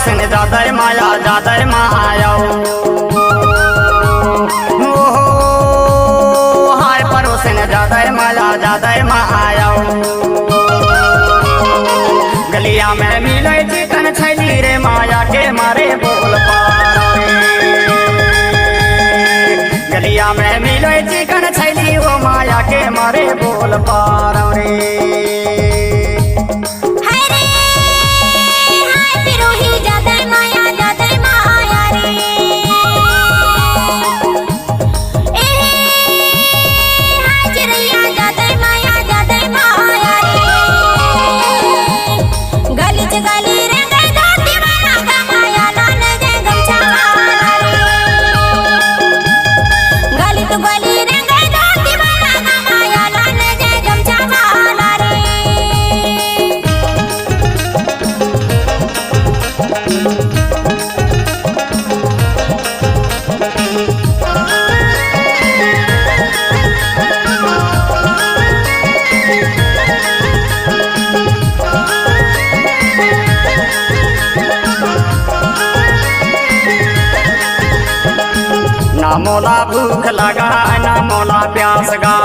परोसन ज्यादा माया ज्यादा माया हाय परोसन ज्यादा माया ज्यादा माया गलिया में मिले चिकन छैली रे माया के मारे बोल पारे गलिया में मिले चिकन छैली वो माया के मारे बोल पारे ना मोला भूख लगा ना मोला प्यास गा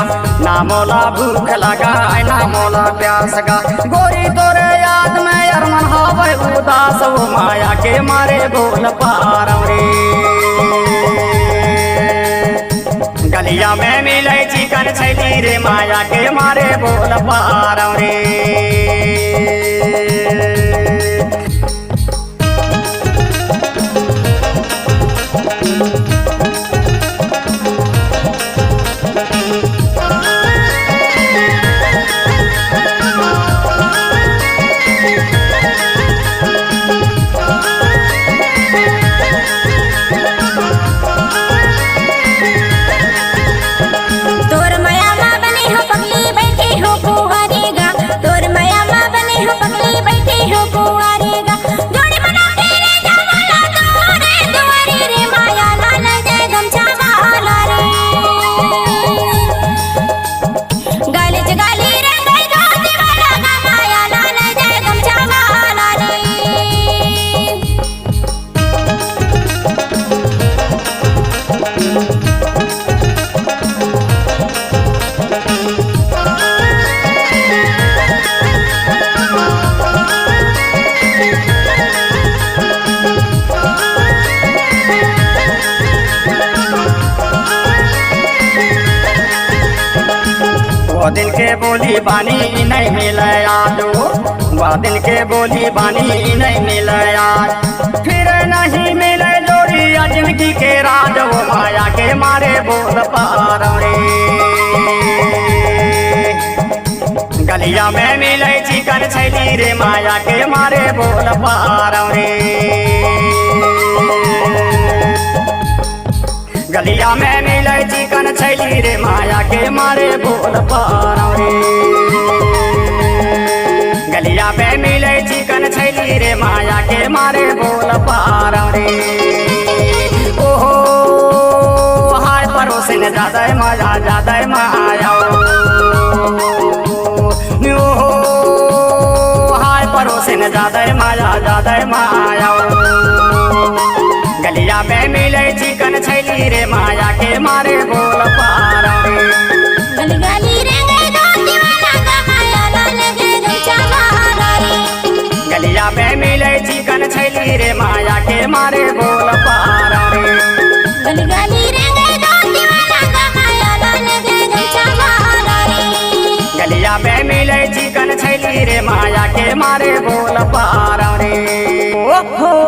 ना मोला भूख लगा ना मोला प्यास गा गोरी तोरे याद में अरमन हावे उदास वो माया के मारे बोल पारव रे गलिया में मिले चिकन छैली रे माया के मारे बोल पारव रे दिन के बोली बानी नहीं मिले आज वह दिन के बोली बानी नहीं मिले आज फिर नहीं मिले जोड़ी जिंदगी के राज वो माया के मारे बोल पारे गलिया में मिले चिकन छैली रे माया के मारे बोल पारे गलिया में मिले चिकन छैली रे माया के मारे बोल पारे गलिया में मिले चिकन छैली रे माया के मारे बोल पारे ओहो हाय परोसन ज्यादा माया ज्यादा माया ओहो हाय परोसन ज्यादा माया ज्यादा माया गलिया में मिले चिकन छैली रे माया के मारे बोल पारे गलिया में मिले चिकन छैली रे माया के मारे बोल पारे गलिया में मिले चिकन छैली रे माया के मारे बोल पारे ओहो।